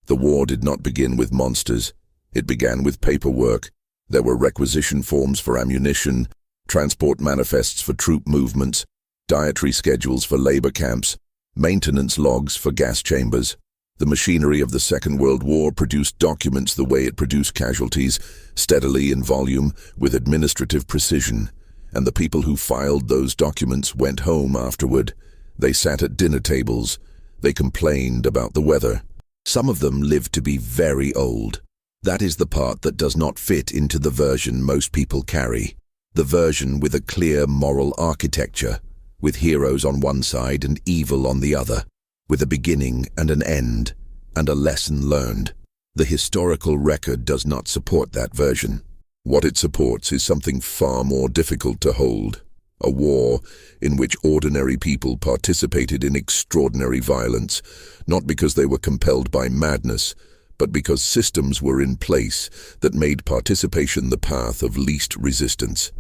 The war did not begin with monsters. It began with paperwork. There were requisition forms for ammunition, transport manifests for troop movements, dietary schedules for labor camps, maintenance logs for gas chambers. The machinery of the Second World War produced documents the way it produced casualties, steadily in volume, with administrative precision. And the people who filed those documents went home afterward. They sat at dinner tables. They complained about the weather. Some of them lived to be very old. That is the part that does not fit into the version most people carry. The version with a clear moral architecture, with heroes on one side and evil on the other, with a beginning and an end, and a lesson learned. The historical record does not support that version. What it supports is something far more difficult to hold. A war in which ordinary people participated in extraordinary violence, not because they were compelled by madness, but because systems were in place that made participation the path of least resistance.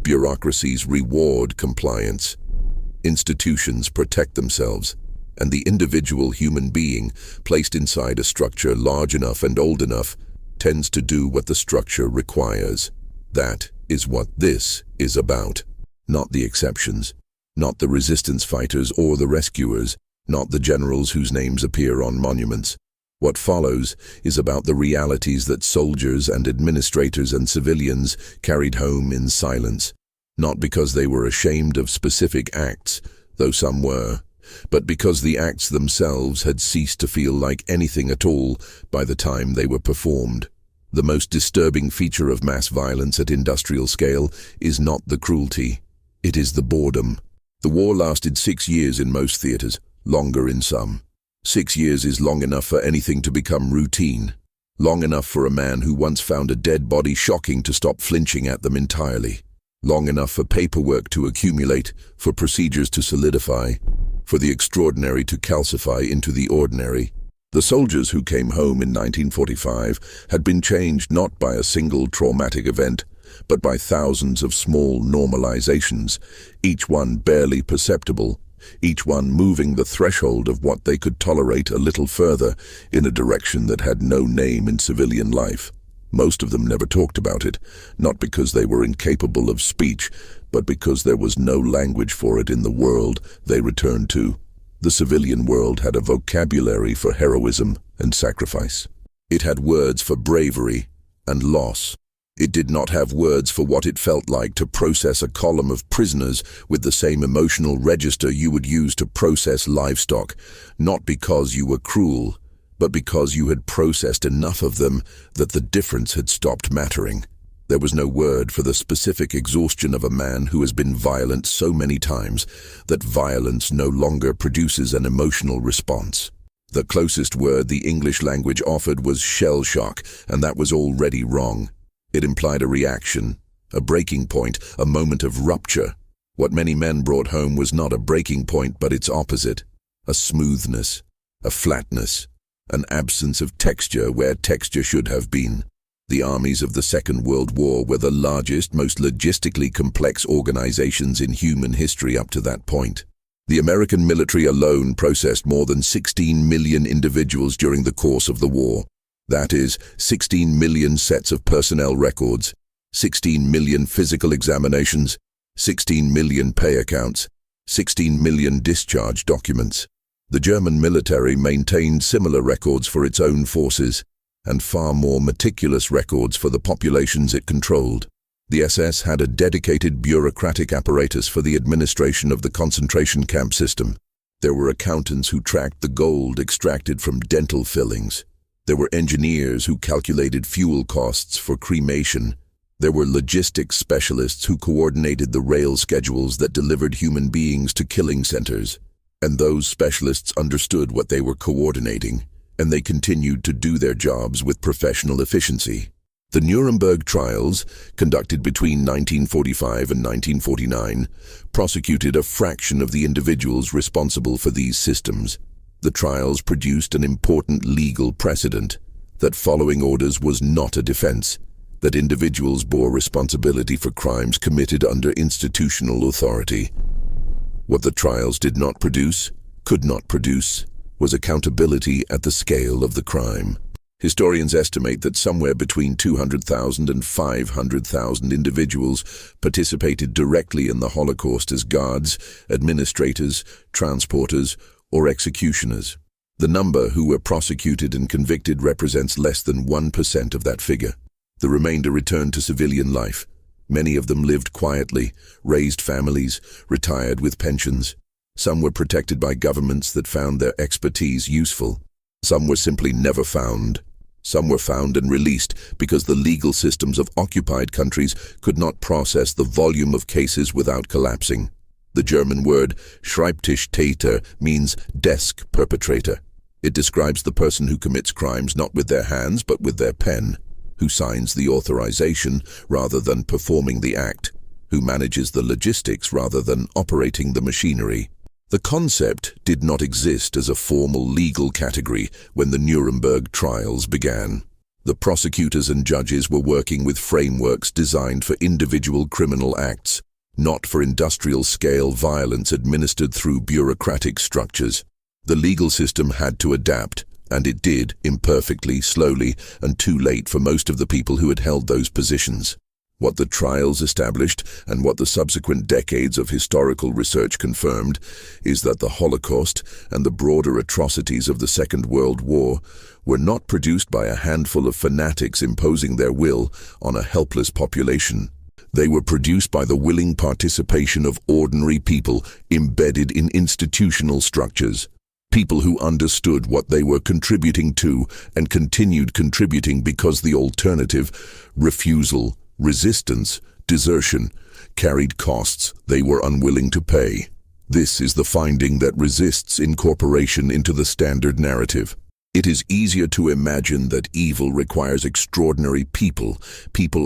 Bureaucracies reward compliance. Institutions protect themselves, and the individual human being, placed inside a structure large enough and old enough, tends to do what the structure requires. That is what this is about. Not the exceptions, not the resistance fighters or the rescuers, not the generals whose names appear on monuments. What follows is about the realities that soldiers and administrators and civilians carried home in silence, not because they were ashamed of specific acts, though some were, but because the acts themselves had ceased to feel like anything at all by the time they were performed. The most disturbing feature of mass violence at industrial scale is not the cruelty. It is the boredom. The war lasted 6 years in most theaters, longer in some. 6 years is long enough for anything to become routine. Long enough for a man who once found a dead body shocking to stop flinching at them entirely. Long enough for paperwork to accumulate, for procedures to solidify, for the extraordinary to calcify into the ordinary. The soldiers who came home in 1945 had been changed not by a single traumatic event, but by thousands of small normalizations, each one barely perceptible, each one moving the threshold of what they could tolerate a little further in a direction that had no name in civilian life. Most of them never talked about it, not because they were incapable of speech, but because there was no language for it in the world they returned to. The civilian world had a vocabulary for heroism and sacrifice. It had words for bravery and loss. It did not have words for what it felt like to process a column of prisoners with the same emotional register you would use to process livestock, not because you were cruel, but because you had processed enough of them that the difference had stopped mattering. There was no word for the specific exhaustion of a man who has been violent so many times that violence no longer produces an emotional response. The closest word the English language offered was shell shock, and that was already wrong. It implied a reaction, a breaking point, a moment of rupture. What many men brought home was not a breaking point, but its opposite, a smoothness, a flatness, an absence of texture where texture should have been. The armies of the Second World War were the largest, most logistically complex organizations in human history up to that point. The American military alone processed more than 16 million individuals during the course of the war. That is, 16 million sets of personnel records, 16 million physical examinations, 16 million pay accounts, 16 million discharge documents. The German military maintained similar records for its own forces, and far more meticulous records for the populations it controlled. The SS had a dedicated bureaucratic apparatus for the administration of the concentration camp system. There were accountants who tracked the gold extracted from dental fillings. There were engineers who calculated fuel costs for cremation. There were logistics specialists who coordinated the rail schedules that delivered human beings to killing centers. And those specialists understood what they were coordinating, and they continued to do their jobs with professional efficiency. The Nuremberg trials, conducted between 1945 and 1949, prosecuted a fraction of the individuals responsible for these systems. The trials produced an important legal precedent, that following orders was not a defense, that individuals bore responsibility for crimes committed under institutional authority. What the trials did not produce, could not produce, was accountability at the scale of the crime. Historians estimate that somewhere between 200,000 and 500,000 individuals participated directly in the Holocaust as guards, administrators, transporters, or executioners. The number who were prosecuted and convicted represents less than 1% of that figure. The remainder returned to civilian life. Many of them lived quietly, raised families, retired with pensions. Some were protected by governments that found their expertise useful. Some were simply never found. Some were found and released because the legal systems of occupied countries could not process the volume of cases without collapsing. The German word Schreibtischtäter means desk perpetrator. It describes the person who commits crimes not with their hands but with their pen, who signs the authorization rather than performing the act, who manages the logistics rather than operating the machinery. The concept did not exist as a formal legal category when the Nuremberg trials began. The prosecutors and judges were working with frameworks designed for individual criminal acts, not for industrial-scale violence administered through bureaucratic structures. The legal system had to adapt, and it did, imperfectly, slowly, and too late for most of the people who had held those positions. What the trials established, and what the subsequent decades of historical research confirmed, is that the Holocaust and the broader atrocities of the Second World War were not produced by a handful of fanatics imposing their will on a helpless population. They were produced by the willing participation of ordinary people embedded in institutional structures. People who understood what they were contributing to and continued contributing because the alternative, refusal, resistance, desertion, carried costs they were unwilling to pay. This is the finding that resists incorporation into the standard narrative. It is easier to imagine that evil requires extraordinary people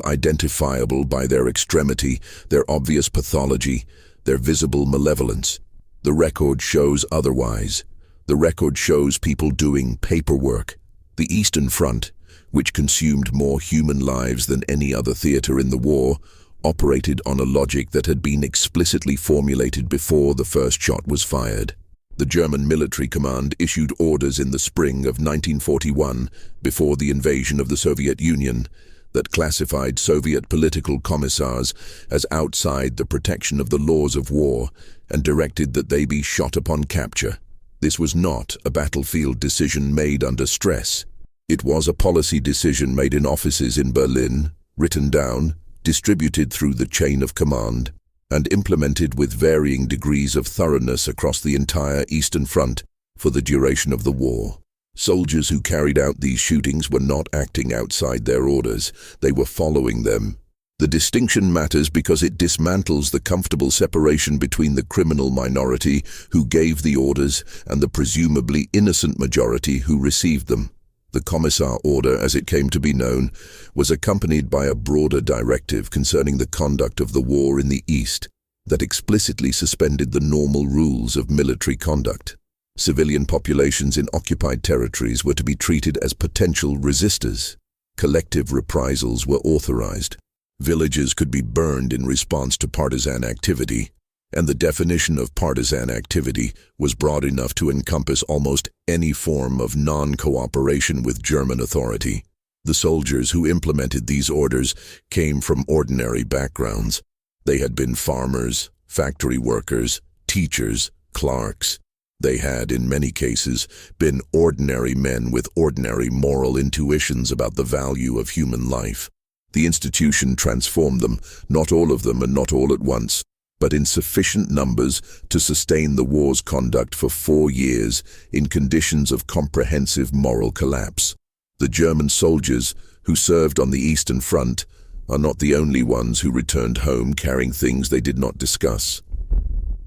identifiable by their extremity, their obvious pathology, their visible malevolence. The record shows otherwise. The record shows people doing paperwork. The Eastern Front, which consumed more human lives than any other theater in the war, operated on a logic that had been explicitly formulated before the first shot was fired. The German military command issued orders in the spring of 1941, before the invasion of the Soviet Union, that classified Soviet political commissars as outside the protection of the laws of war and directed that they be shot upon capture. This was not a battlefield decision made under stress. It was a policy decision made in offices in Berlin, written down, distributed through the chain of command, and implemented with varying degrees of thoroughness across the entire Eastern Front for the duration of the war. Soldiers who carried out these shootings were not acting outside their orders, they were following them. The distinction matters because it dismantles the comfortable separation between the criminal minority who gave the orders and the presumably innocent majority who received them. The Commissar Order, as it came to be known, was accompanied by a broader directive concerning the conduct of the war in the East that explicitly suspended the normal rules of military conduct. Civilian populations in occupied territories were to be treated as potential resistors. Collective reprisals were authorized. Villages could be burned in response to partisan activity, and the definition of partisan activity was broad enough to encompass almost any form of non-cooperation with German authority. The soldiers who implemented these orders came from ordinary backgrounds. They had been farmers, factory workers, teachers, clerks. They had, in many cases, been ordinary men with ordinary moral intuitions about the value of human life. The institution transformed them, not all of them and not all at once, but in sufficient numbers to sustain the war's conduct for 4 years in conditions of comprehensive moral collapse. The German soldiers who served on the Eastern Front are not the only ones who returned home carrying things they did not discuss.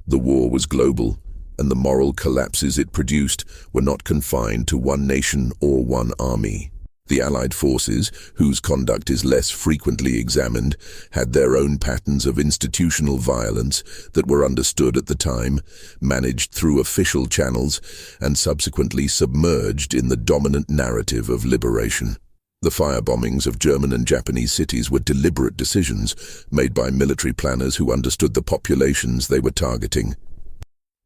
The war was global, and the moral collapses it produced were not confined to one nation or one army. The Allied forces, whose conduct is less frequently examined, had their own patterns of institutional violence that were understood at the time, managed through official channels, and subsequently submerged in the dominant narrative of liberation. The firebombings of German and Japanese cities were deliberate decisions made by military planners who understood the populations they were targeting.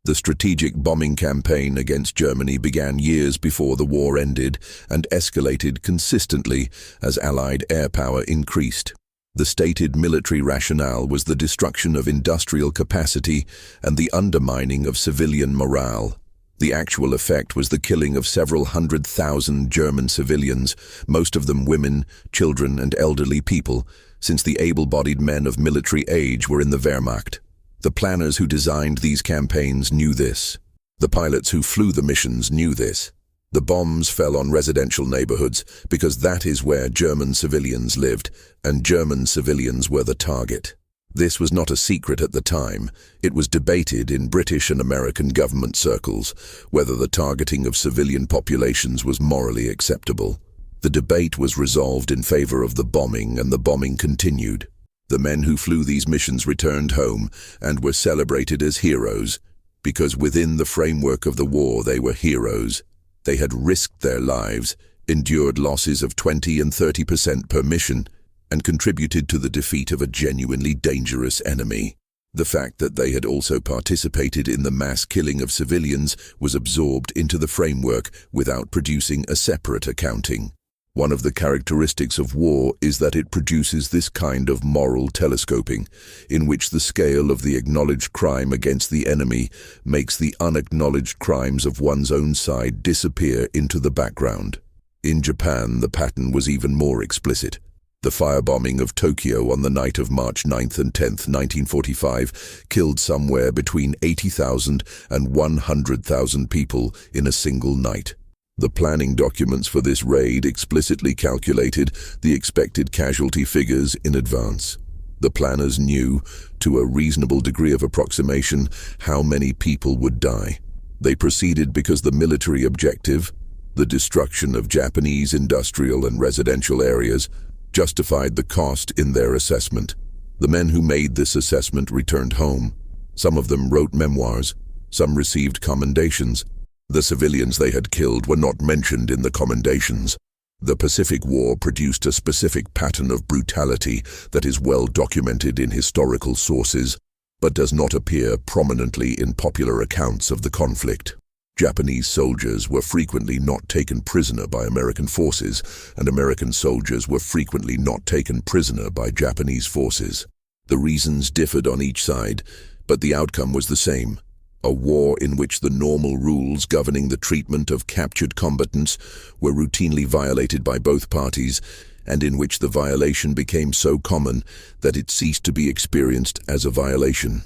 The strategic bombing campaign against Germany began years before the war ended and escalated consistently as Allied air power increased. The stated military rationale was the destruction of industrial capacity and the undermining of civilian morale. The actual effect was the killing of several 100,000 German civilians, most of them women, children, and elderly people, since the able-bodied men of military age were in the Wehrmacht. The planners who designed these campaigns knew this. The pilots who flew the missions knew this. The bombs fell on residential neighborhoods because that is where German civilians lived, and German civilians were the target. This was not a secret at the time. It was debated in British and American government circles whether the targeting of civilian populations was morally acceptable. The debate was resolved in favor of the bombing, and the bombing continued. The men who flew these missions returned home and were celebrated as heroes, because within the framework of the war they were heroes. They had risked their lives, endured losses of 20 and 30% per mission, and contributed to the defeat of a genuinely dangerous enemy. The fact that they had also participated in the mass killing of civilians was absorbed into the framework without producing a separate accounting. One of the characteristics of war is that it produces this kind of moral telescoping, in which the scale of the acknowledged crime against the enemy makes the unacknowledged crimes of one's own side disappear into the background. In Japan, the pattern was even more explicit. The firebombing of Tokyo on the night of March 9th and 10th, 1945, killed somewhere between 80,000 and 100,000 people in a single night. The planning documents for this raid explicitly calculated the expected casualty figures in advance. The planners knew, to a reasonable degree of approximation, how many people would die. They proceeded because the military objective, the destruction of Japanese industrial and residential areas, justified the cost in their assessment. The men who made this assessment returned home. Some of them wrote memoirs. Some received commendations. The civilians they had killed were not mentioned in the commendations. The Pacific War produced a specific pattern of brutality that is well documented in historical sources, but does not appear prominently in popular accounts of the conflict. Japanese soldiers were frequently not taken prisoner by American forces, and American soldiers were frequently not taken prisoner by Japanese forces. The reasons differed on each side, but the outcome was the same. A war in which the normal rules governing the treatment of captured combatants were routinely violated by both parties, and in which the violation became so common that it ceased to be experienced as a violation.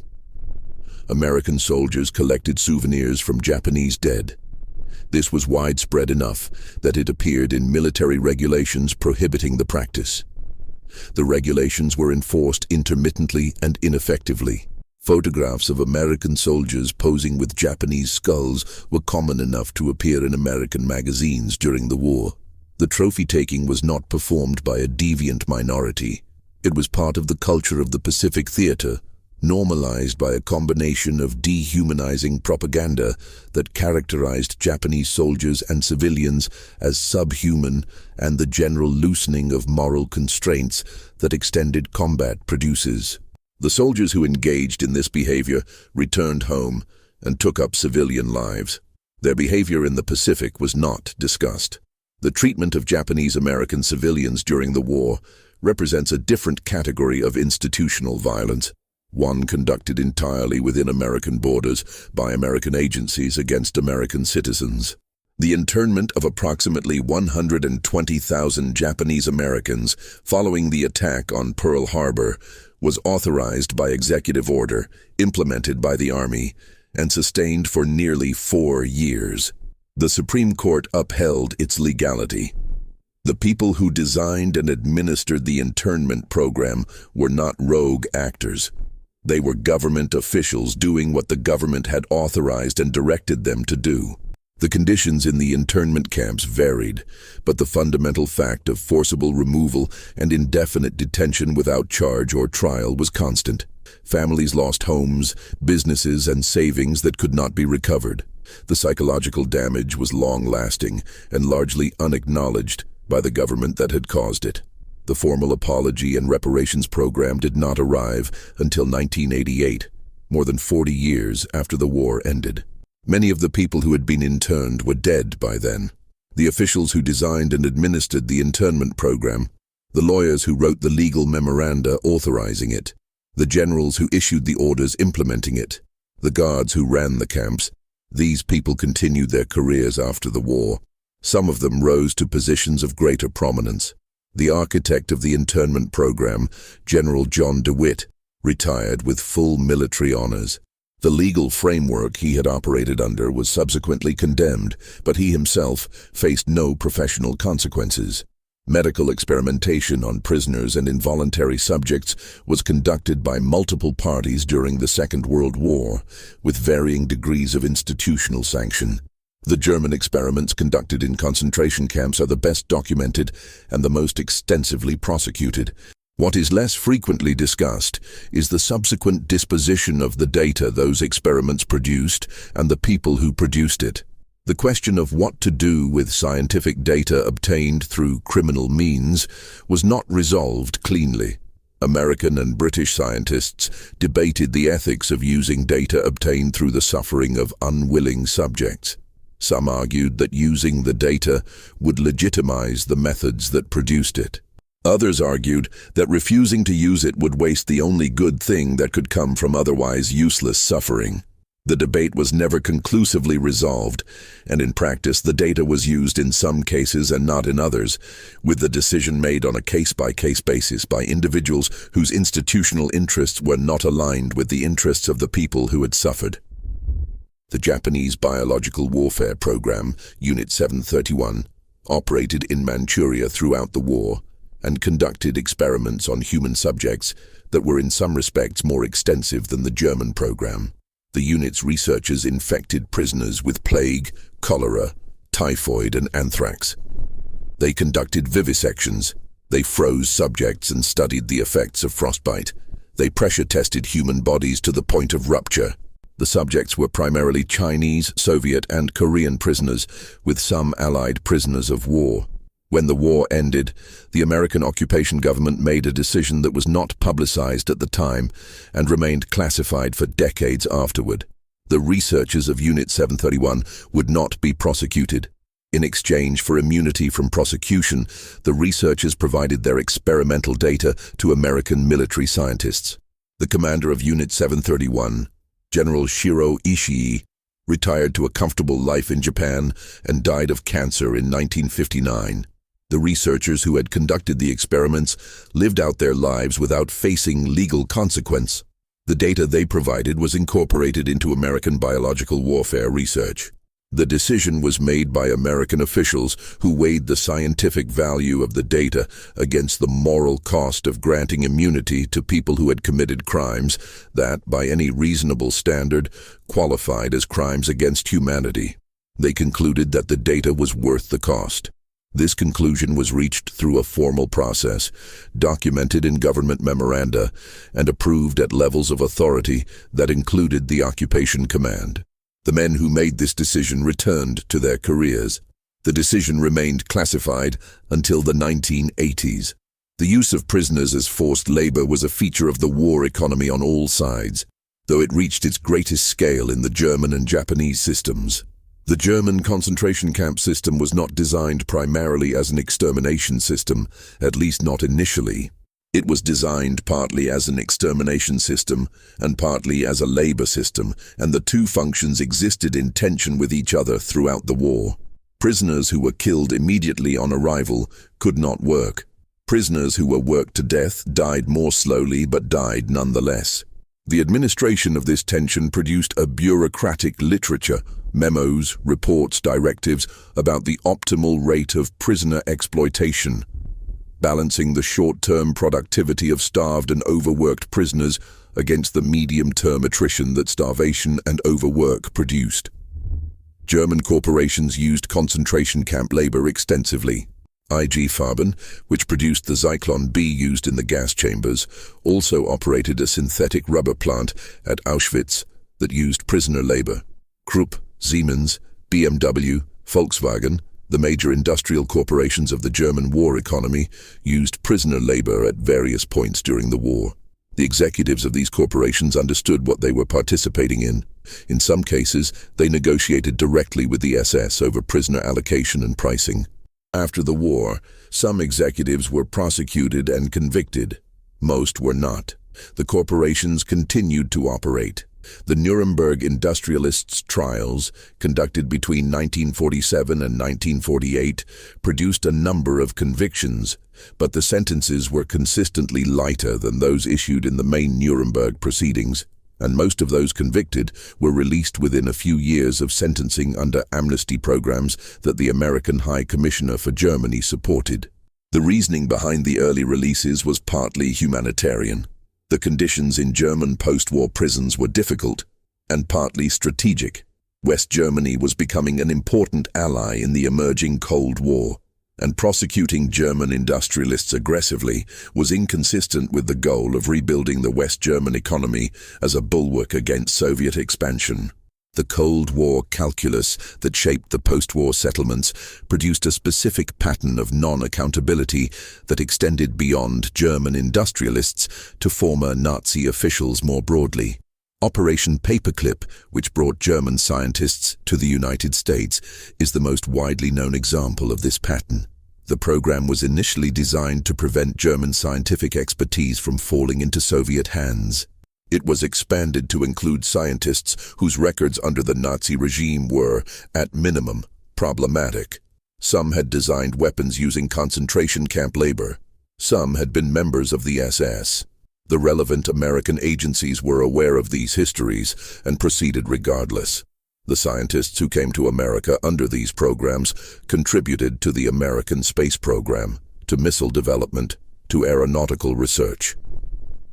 American soldiers collected souvenirs from Japanese dead. This was widespread enough that it appeared in military regulations prohibiting the practice. The regulations were enforced intermittently and ineffectively. Photographs of American soldiers posing with Japanese skulls were common enough to appear in American magazines during the war. The trophy-taking was not performed by a deviant minority. It was part of the culture of the Pacific Theater, normalized by a combination of dehumanizing propaganda that characterized Japanese soldiers and civilians as subhuman and the general loosening of moral constraints that extended combat produces. The soldiers who engaged in this behavior returned home and took up civilian lives. Their behavior in the Pacific was not discussed. The treatment of Japanese American civilians during the war represents a different category of institutional violence, one conducted entirely within American borders by American agencies against American citizens. The internment of approximately 120,000 Japanese Americans following the attack on Pearl Harbor was authorized by executive order, implemented by the Army, and sustained for nearly 4 years. The Supreme Court upheld its legality. The people who designed and administered the internment program were not rogue actors. They were government officials doing what the government had authorized and directed them to do. The conditions in the internment camps varied, but the fundamental fact of forcible removal and indefinite detention without charge or trial was constant. Families lost homes, businesses, and savings that could not be recovered. The psychological damage was long-lasting and largely unacknowledged by the government that had caused it. The formal apology and reparations program did not arrive until 1988, more than 40 years after the war ended. Many of the people who had been interned were dead by then. The officials who designed and administered the internment program, the lawyers who wrote the legal memoranda authorizing it, the generals who issued the orders implementing it, the guards who ran the camps, these people continued their careers after the war. Some of them rose to positions of greater prominence. The architect of the internment program, General John DeWitt, retired with full military honors. The legal framework he had operated under was subsequently condemned, but he himself faced no professional consequences. Medical experimentation on prisoners and involuntary subjects was conducted by multiple parties during the Second World War, with varying degrees of institutional sanction. The German experiments conducted in concentration camps are the best documented and the most extensively prosecuted. What is less frequently discussed is the subsequent disposition of the data those experiments produced and the people who produced it. The question of what to do with scientific data obtained through criminal means was not resolved cleanly. American and British scientists debated the ethics of using data obtained through the suffering of unwilling subjects. Some argued that using the data would legitimize the methods that produced it. Others argued that refusing to use it would waste the only good thing that could come from otherwise useless suffering. The debate was never conclusively resolved, and in practice the data was used in some cases and not in others, with the decision made on a case-by-case basis by individuals whose institutional interests were not aligned with the interests of the people who had suffered. The Japanese Biological Warfare Program, Unit 731, operated in Manchuria throughout the war, and conducted experiments on human subjects that were in some respects more extensive than the German program. The unit's researchers infected prisoners with plague, cholera, typhoid, and anthrax. They conducted vivisections. They froze subjects and studied the effects of frostbite. They pressure-tested human bodies to the point of rupture. The subjects were primarily Chinese, Soviet, and Korean prisoners, with some Allied prisoners of war. When the war ended, the American occupation government made a decision that was not publicized at the time and remained classified for decades afterward. The researchers of Unit 731 would not be prosecuted. In exchange for immunity from prosecution, the researchers provided their experimental data to American military scientists. The commander of Unit 731, General Shiro Ishii, retired to a comfortable life in Japan and died of cancer in 1959. The researchers who had conducted the experiments lived out their lives without facing legal consequence. The data they provided was incorporated into American biological warfare research. The decision was made by American officials who weighed the scientific value of the data against the moral cost of granting immunity to people who had committed crimes that, by any reasonable standard, qualified as crimes against humanity. They concluded that the data was worth the cost. This conclusion was reached through a formal process, documented in government memoranda, and approved at levels of authority that included the occupation command. The men who made this decision returned to their careers. The decision remained classified until the 1980s. The use of prisoners as forced labor was a feature of the war economy on all sides, though it reached its greatest scale in the German and Japanese systems. The German concentration camp system was not designed primarily as an extermination system, at least not initially. It was designed partly as an extermination system and partly as a labor system, and the two functions existed in tension with each other throughout the war. Prisoners who were killed immediately on arrival could not work. Prisoners who were worked to death died more slowly but died nonetheless. The administration of this tension produced a bureaucratic literature, memos, reports, directives about the optimal rate of prisoner exploitation, balancing the short-term productivity of starved and overworked prisoners against the medium-term attrition that starvation and overwork produced. German corporations used concentration camp labor extensively. IG Farben, which produced the Zyklon B used in the gas chambers, also operated a synthetic rubber plant at Auschwitz that used prisoner labor. Krupp, Siemens, BMW, Volkswagen, the major industrial corporations of the German war economy, used prisoner labor at various points during the war. The executives of these corporations understood what they were participating in. In some cases, they negotiated directly with the SS over prisoner allocation and pricing. After the war, some executives were prosecuted and convicted. Most were not. The corporations continued to operate. The Nuremberg industrialists' trials, conducted between 1947 and 1948, produced a number of convictions, but the sentences were consistently lighter than those issued in the main Nuremberg proceedings, and most of those convicted were released within a few years of sentencing under amnesty programs that the American High Commissioner for Germany supported. The reasoning behind the early releases was partly humanitarian. The conditions in German post-war prisons were difficult, and partly strategic. West Germany was becoming an important ally in the emerging Cold War, and prosecuting German industrialists aggressively was inconsistent with the goal of rebuilding the West German economy as a bulwark against Soviet expansion. The Cold War calculus that shaped the post-war settlements produced a specific pattern of non-accountability that extended beyond German industrialists to former Nazi officials more broadly. Operation Paperclip, which brought German scientists to the United States, is the most widely known example of this pattern. The program was initially designed to prevent German scientific expertise from falling into Soviet hands. It was expanded to include scientists whose records under the Nazi regime were, at minimum, problematic. Some had designed weapons using concentration camp labor. Some had been members of the SS. The relevant American agencies were aware of these histories and proceeded regardless. The scientists who came to America under these programs contributed to the American space program, to missile development, to aeronautical research.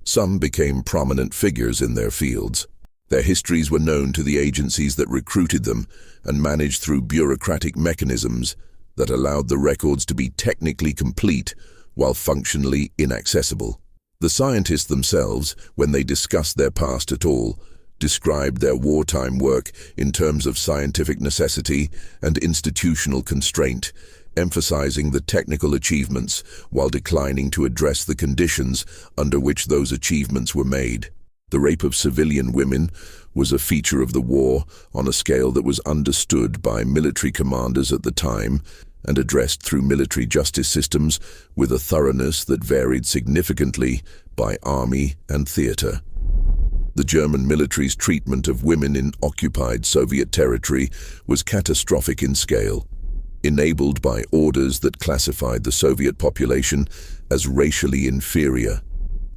Some became prominent figures in their fields. Their histories were known to the agencies that recruited them and managed through bureaucratic mechanisms that allowed the records to be technically complete while functionally inaccessible. The scientists themselves, when they discussed their past at all, described their wartime work in terms of scientific necessity and institutional constraint, emphasizing the technical achievements while declining to address the conditions under which those achievements were made. The rape of civilian women was a feature of the war on a scale that was understood by military commanders at the time and addressed through military justice systems with a thoroughness that varied significantly by army and theater. The German military's treatment of women in occupied Soviet territory was catastrophic in scale, enabled by orders that classified the Soviet population as racially inferior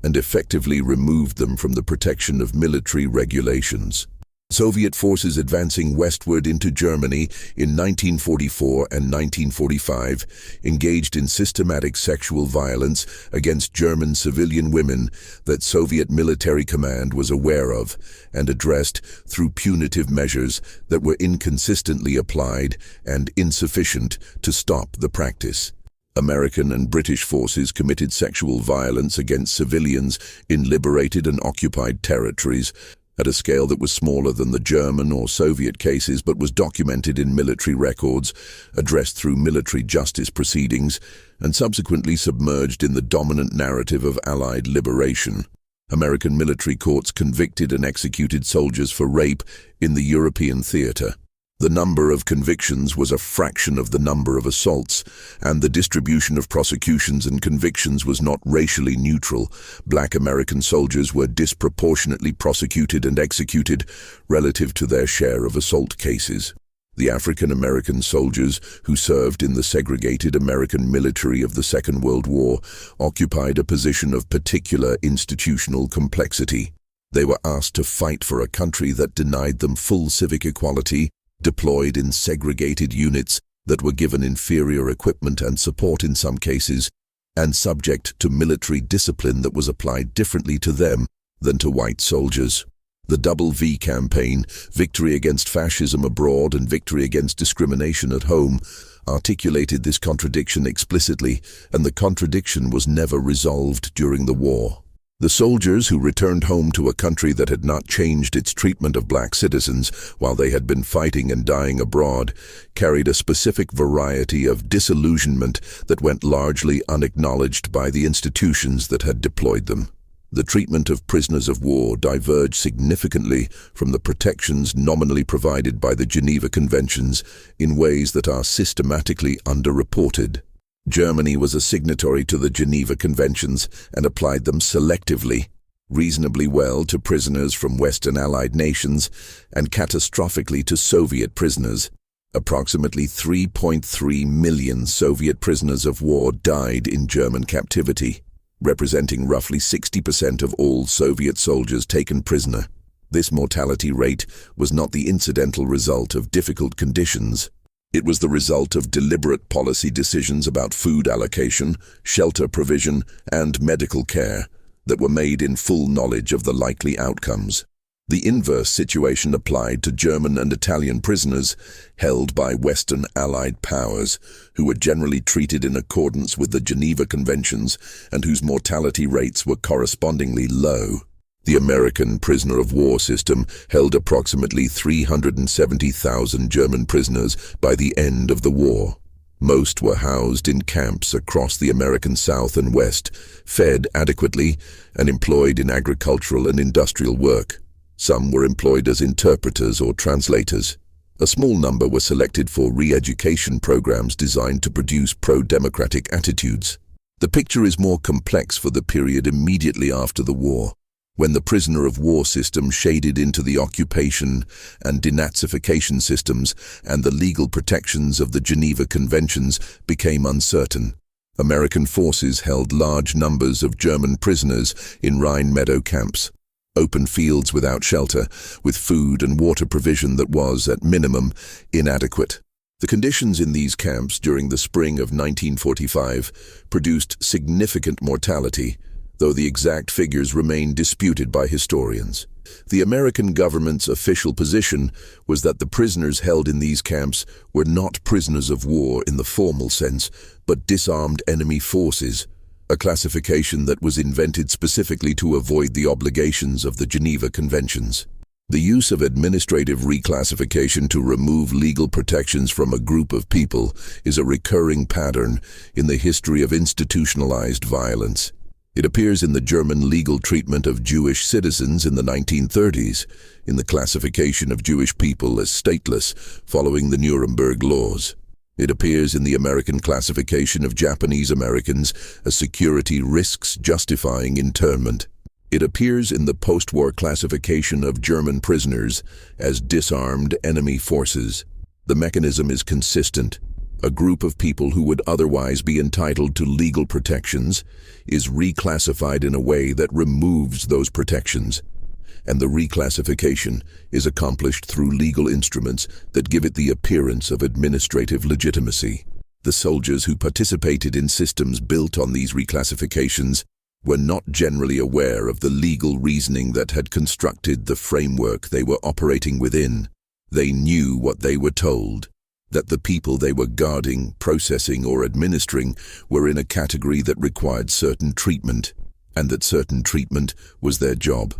and effectively removed them from the protection of military regulations. Soviet forces advancing westward into Germany in 1944 and 1945 engaged in systematic sexual violence against German civilian women that Soviet military command was aware of and addressed through punitive measures that were inconsistently applied and insufficient to stop the practice. American and British forces committed sexual violence against civilians in liberated and occupied territories at a scale that was smaller than the German or Soviet cases but was documented in military records, addressed through military justice proceedings, and subsequently submerged in the dominant narrative of Allied liberation. American military courts convicted and executed soldiers for rape in the European theater. The number of convictions was a fraction of the number of assaults, and the distribution of prosecutions and convictions was not racially neutral. Black American soldiers were disproportionately prosecuted and executed relative to their share of assault cases. The African American soldiers who served in the segregated American military of the Second World War occupied a position of particular institutional complexity. They were asked to fight for a country that denied them full civic equality, deployed in segregated units that were given inferior equipment and support in some cases, and subject to military discipline that was applied differently to them than to white soldiers. The Double V campaign, Victory Against Fascism Abroad and Victory Against Discrimination at Home, articulated this contradiction explicitly, and the contradiction was never resolved during the war. The soldiers who returned home to a country that had not changed its treatment of black citizens while they had been fighting and dying abroad carried a specific variety of disillusionment that went largely unacknowledged by the institutions that had deployed them. The treatment of prisoners of war diverged significantly from the protections nominally provided by the Geneva Conventions in ways that are systematically underreported. Germany was a signatory to the Geneva Conventions and applied them selectively, reasonably well to prisoners from Western Allied nations and catastrophically to Soviet prisoners. Approximately 3.3 million Soviet prisoners of war died in German captivity, representing roughly 60% of all Soviet soldiers taken prisoner. This mortality rate was not the incidental result of difficult conditions. It was the result of deliberate policy decisions about food allocation, shelter provision, and medical care that were made in full knowledge of the likely outcomes. The inverse situation applied to German and Italian prisoners held by Western Allied powers, who were generally treated in accordance with the Geneva Conventions and whose mortality rates were correspondingly low. The American prisoner of war system held approximately 370,000 German prisoners by the end of the war. Most were housed in camps across the American South and West, fed adequately, and employed in agricultural and industrial work. Some were employed as interpreters or translators. A small number were selected for re-education programs designed to produce pro-democratic attitudes. The picture is more complex for the period immediately after the war, when the prisoner of war system shaded into the occupation and denazification systems and the legal protections of the Geneva Conventions became uncertain. American forces held large numbers of German prisoners in Rhine meadow camps, open fields without shelter, with food and water provision that was, at minimum, inadequate. The conditions in these camps during the spring of 1945 produced significant mortality, though the exact figures remain disputed by historians. The American government's official position was that the prisoners held in these camps were not prisoners of war in the formal sense, but disarmed enemy forces, a classification that was invented specifically to avoid the obligations of the Geneva Conventions. The use of administrative reclassification to remove legal protections from a group of people is a recurring pattern in the history of institutionalized violence. It appears in the German legal treatment of Jewish citizens in the 1930s, in the classification of Jewish people as stateless following the Nuremberg laws. It appears in the American classification of Japanese Americans as security risks justifying internment. It appears in the post-war classification of German prisoners as disarmed enemy forces. The mechanism is consistent. A group of people who would otherwise be entitled to legal protections is reclassified in a way that removes those protections, and the reclassification is accomplished through legal instruments that give it the appearance of administrative legitimacy. The soldiers who participated in systems built on these reclassifications were not generally aware of the legal reasoning that had constructed the framework they were operating within. They knew what they were told, that the people they were guarding, processing, or administering were in a category that required certain treatment, and that certain treatment was their job.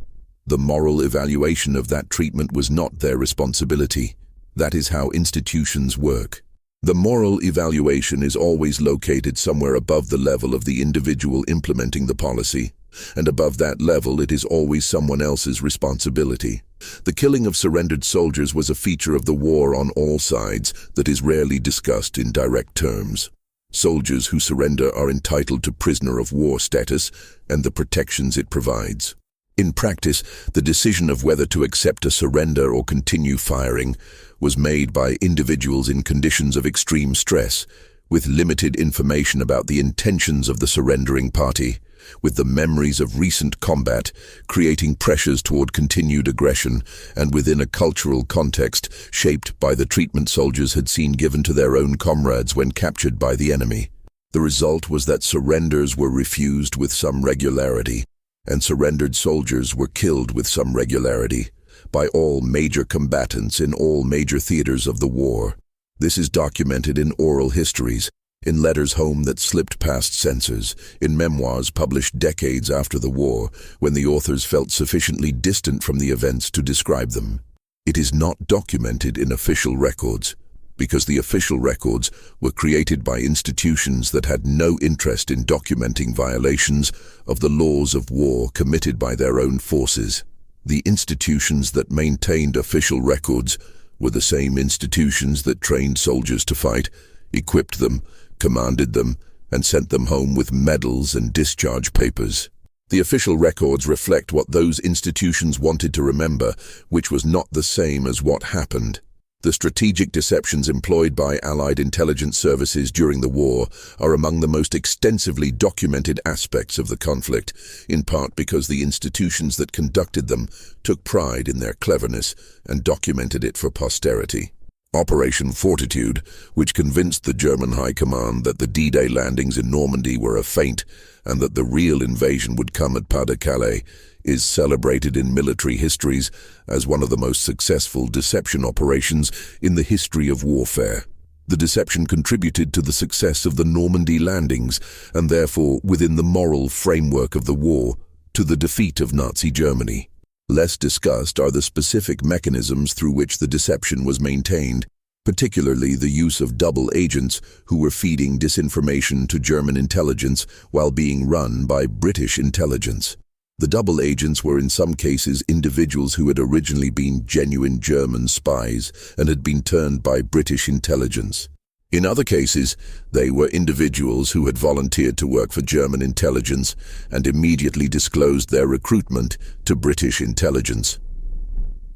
The moral evaluation of that treatment was not their responsibility. That is how institutions work. The moral evaluation is always located somewhere above the level of the individual implementing the policy, and above that level it is always someone else's responsibility. The killing of surrendered soldiers was a feature of the war on all sides that is rarely discussed in direct terms. Soldiers who surrender are entitled to prisoner of war status and the protections it provides. In practice, the decision of whether to accept a surrender or continue firing was made by individuals in conditions of extreme stress, with limited information about the intentions of the surrendering party, with the memories of recent combat creating pressures toward continued aggression, and within a cultural context shaped by the treatment soldiers had seen given to their own comrades when captured by the enemy. The result was that surrenders were refused with some regularity, and surrendered soldiers were killed with some regularity by all major combatants in all major theaters of the war. This is documented in oral histories, in letters home that slipped past censors, in memoirs published decades after the war, when the authors felt sufficiently distant from the events to describe them. It is not documented in official records. because the official records were created by institutions that had no interest in documenting violations of the laws of war committed by their own forces. The institutions that maintained official records were the same institutions that trained soldiers to fight, equipped them, commanded them, and sent them home with medals and discharge papers. The official records reflect what those institutions wanted to remember, which was not the same as what happened. The strategic deceptions employed by Allied intelligence services during the war are among the most extensively documented aspects of the conflict, in part because the institutions that conducted them took pride in their cleverness and documented it for posterity. Operation Fortitude, which convinced the German High Command that the D-Day landings in Normandy were a feint and that the real invasion would come at Pas-de-Calais, is celebrated in military histories as one of the most successful deception operations in the history of warfare. The deception contributed to the success of the Normandy landings and therefore, within the moral framework of the war, to the defeat of Nazi Germany. Less discussed are the specific mechanisms through which the deception was maintained, particularly the use of double agents who were feeding disinformation to German intelligence while being run by British intelligence. The double agents were in some cases individuals who had originally been genuine German spies and had been turned by British intelligence. In other cases, they were individuals who had volunteered to work for German intelligence and immediately disclosed their recruitment to British intelligence.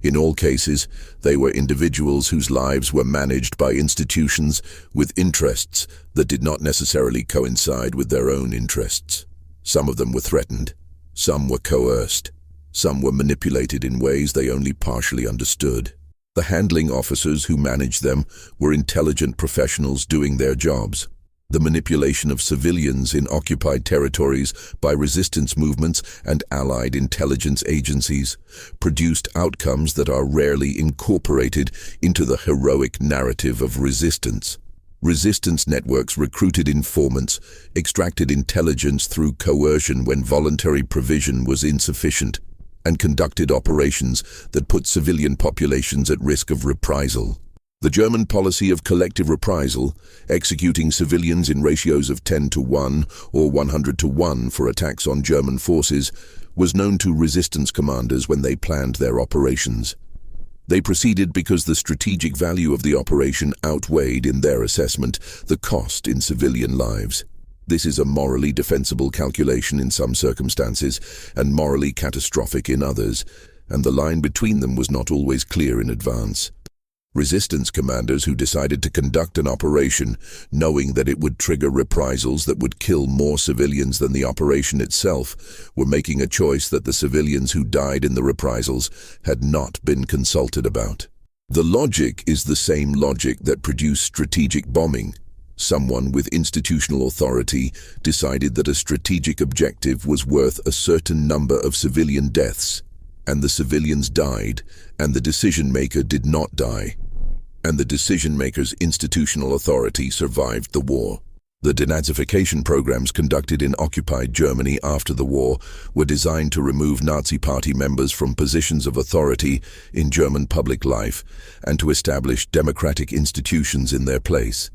In all cases, they were individuals whose lives were managed by institutions with interests that did not necessarily coincide with their own interests. Some of them were threatened. Some were coerced. Some were manipulated in ways they only partially understood. The handling officers who managed them were intelligent professionals doing their jobs. The manipulation of civilians in occupied territories by resistance movements and Allied intelligence agencies produced outcomes that are rarely incorporated into the heroic narrative of resistance. Resistance networks recruited informants, extracted intelligence through coercion when voluntary provision was insufficient, and conducted operations that put civilian populations at risk of reprisal. The German policy of collective reprisal, executing civilians in ratios of 10-1 or 100-1 for attacks on German forces, was known to resistance commanders when they planned their operations. They proceeded because the strategic value of the operation outweighed, in their assessment, the cost in civilian lives. This is a morally defensible calculation in some circumstances and morally catastrophic in others, and the line between them was not always clear in advance. Resistance commanders who decided to conduct an operation knowing that it would trigger reprisals that would kill more civilians than the operation itself were making a choice that the civilians who died in the reprisals had not been consulted about. The logic is the same logic that produced strategic bombing. Someone with institutional authority decided that a strategic objective was worth a certain number of civilian deaths, and the civilians died, and the decision-maker did not die. And the decision-maker's institutional authority survived the war. The denazification programs conducted in occupied Germany after the war were designed to remove Nazi Party members from positions of authority in German public life and to establish democratic institutions in their place.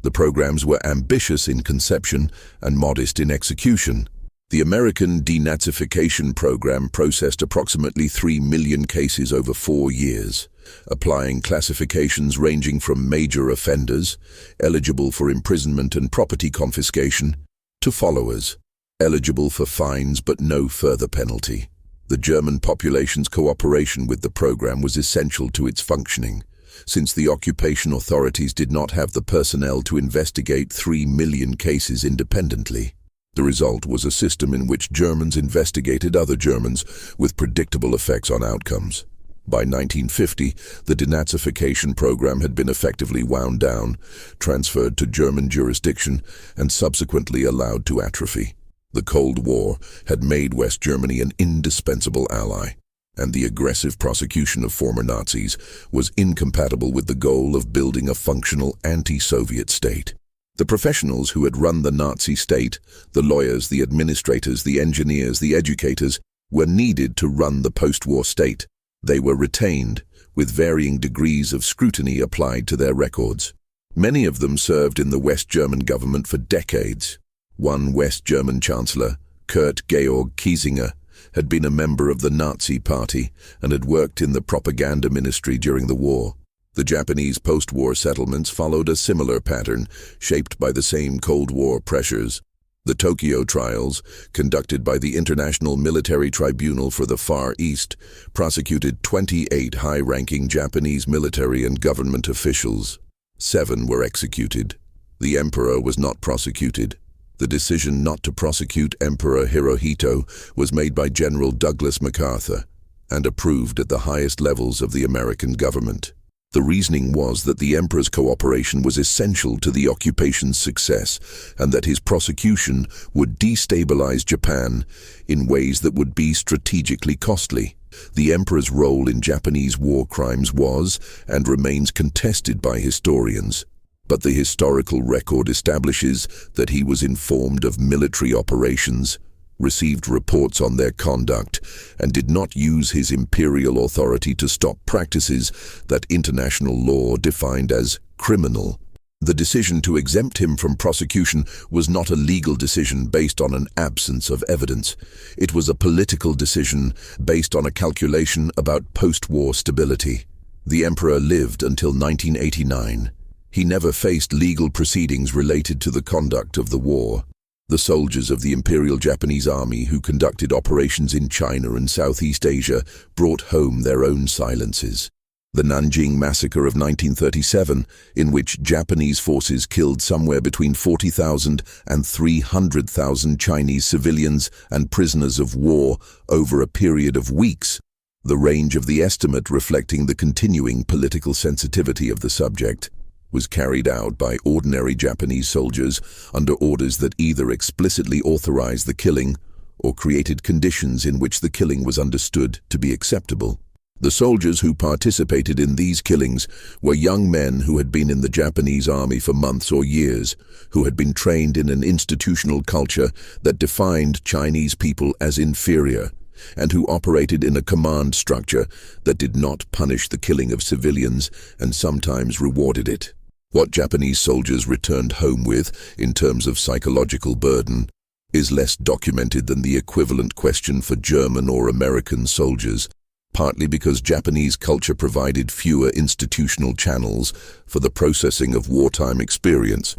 The programs were ambitious in conception and modest in execution. The American denazification program processed approximately 3 million cases over 4 years, applying classifications ranging from major offenders, eligible for imprisonment and property confiscation, to followers, eligible for fines but no further penalty. The German population's cooperation with the program was essential to its functioning, since the occupation authorities did not have the personnel to investigate 3 million cases independently. The result was a system in which Germans investigated other Germans with predictable effects on outcomes. By 1950, the denazification program had been effectively wound down, transferred to German jurisdiction, and subsequently allowed to atrophy. The Cold War had made West Germany an indispensable ally, and the aggressive prosecution of former Nazis was incompatible with the goal of building a functional anti-Soviet state. The professionals who had run the Nazi state, the lawyers, the administrators, the engineers, the educators, were needed to run the post-war state. They were retained, with varying degrees of scrutiny applied to their records. Many of them served in the West German government for decades. One West German chancellor, Kurt Georg Kiesinger, had been a member of the Nazi Party and had worked in the propaganda ministry during the war. The Japanese post-war settlements followed a similar pattern, shaped by the same Cold War pressures. The Tokyo trials, conducted by the International Military Tribunal for the Far East, prosecuted 28 high-ranking Japanese military and government officials. 7 were executed. The emperor was not prosecuted. The decision not to prosecute Emperor Hirohito was made by General Douglas MacArthur and approved at the highest levels of the American government. The reasoning was that the emperor's cooperation was essential to the occupation's success and that his prosecution would destabilize Japan in ways that would be strategically costly. The emperor's role in Japanese war crimes was and remains contested by historians, but the historical record establishes that he was informed of military operations, received reports on their conduct, and did not use his imperial authority to stop practices that international law defined as criminal. The decision to exempt him from prosecution was not a legal decision based on an absence of evidence. It was a political decision based on a calculation about post-war stability. The emperor lived until 1989. He never faced legal proceedings related to the conduct of the war. The soldiers of the Imperial Japanese Army who conducted operations in China and Southeast Asia brought home their own silences. The Nanjing Massacre of 1937, in which Japanese forces killed somewhere between 40,000 and 300,000 Chinese civilians and prisoners of war over a period of weeks, the range of the estimate reflecting the continuing political sensitivity of the subject, was carried out by ordinary Japanese soldiers under orders that either explicitly authorized the killing or created conditions in which the killing was understood to be acceptable. The soldiers who participated in these killings were young men who had been in the Japanese army for months or years, who had been trained in an institutional culture that defined Chinese people as inferior, and who operated in a command structure that did not punish the killing of civilians and sometimes rewarded it. What Japanese soldiers returned home with, in terms of psychological burden, is less documented than the equivalent question for German or American soldiers, partly because Japanese culture provided fewer institutional channels for the processing of wartime experience,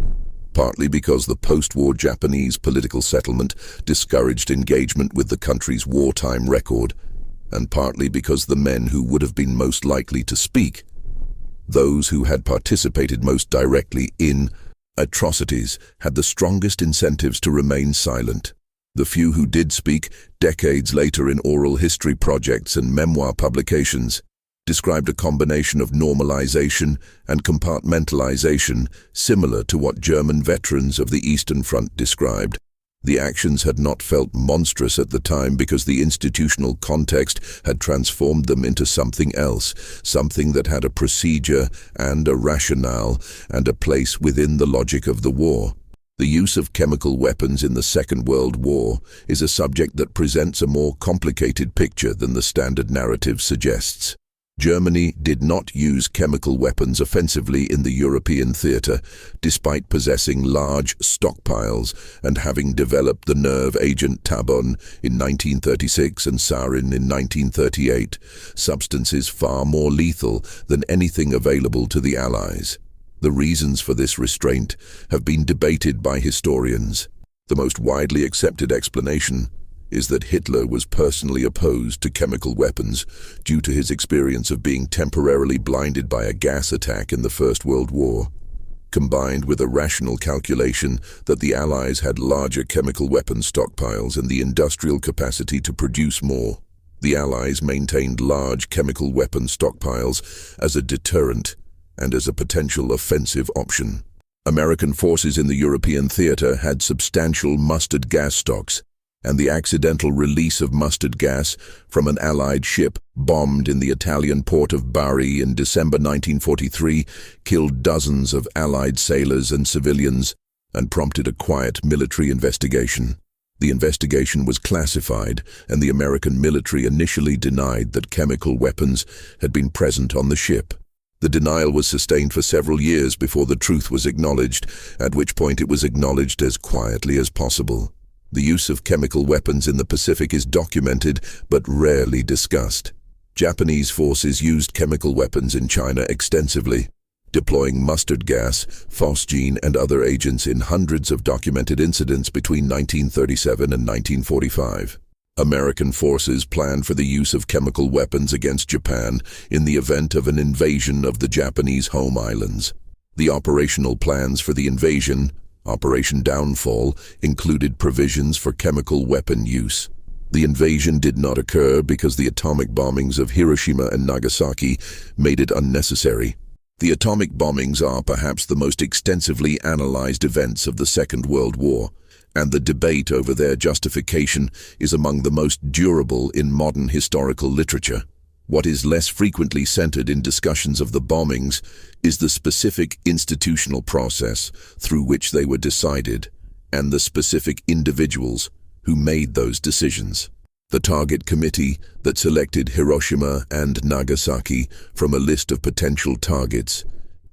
partly because the post-war Japanese political settlement discouraged engagement with the country's wartime record, and partly because the men who would have been most likely to speak, those who had participated most directly in atrocities, had the strongest incentives to remain silent. The few who did speak, decades later in oral history projects and memoir publications, described a combination of normalization and compartmentalization similar to what German veterans of the Eastern Front described. The actions had not felt monstrous at the time because the institutional context had transformed them into something else, something that had a procedure and a rationale and a place within the logic of the war. The use of chemical weapons in the Second World War is a subject that presents a more complicated picture than the standard narrative suggests. Germany did not use chemical weapons offensively in the European theater, despite possessing large stockpiles and having developed the nerve agent Tabun in 1936 and sarin in 1938, substances far more lethal than anything available to the Allies. The reasons for this restraint have been debated by historians. The most widely accepted explanation is that Hitler was personally opposed to chemical weapons due to his experience of being temporarily blinded by a gas attack in the First World War, combined with a rational calculation that the Allies had larger chemical weapon stockpiles and the industrial capacity to produce more. The Allies maintained large chemical weapon stockpiles as a deterrent and as a potential offensive option. American forces in the European theater had substantial mustard gas stocks, and the accidental release of mustard gas from an Allied ship bombed in the Italian port of Bari in December 1943 killed dozens of Allied sailors and civilians and prompted a quiet military investigation. The investigation was classified, and the American military initially denied that chemical weapons had been present on the ship. The denial was sustained for several years before the truth was acknowledged, at which point it was acknowledged as quietly as possible. The use of chemical weapons in the Pacific is documented but rarely discussed. Japanese forces used chemical weapons in China extensively, deploying mustard gas, phosgene, and other agents in hundreds of documented incidents between 1937 and 1945. American forces planned for the use of chemical weapons against Japan in the event of an invasion of the Japanese home islands. The operational plans for the invasion, Operation Downfall, included provisions for chemical weapon use. The invasion did not occur because the atomic bombings of Hiroshima and Nagasaki made it unnecessary. The atomic bombings are perhaps the most extensively analyzed events of the Second World War, and the debate over their justification is among the most durable in modern historical literature. What is less frequently centered in discussions of the bombings is the specific institutional process through which they were decided, and the specific individuals who made those decisions. The target committee that selected Hiroshima and Nagasaki from a list of potential targets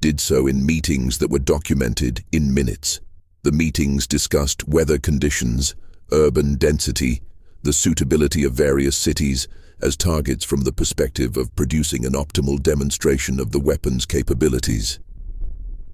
did so in meetings that were documented in minutes. The meetings discussed weather conditions, urban density, the suitability of various cities as targets from the perspective of producing an optimal demonstration of the weapon's capabilities.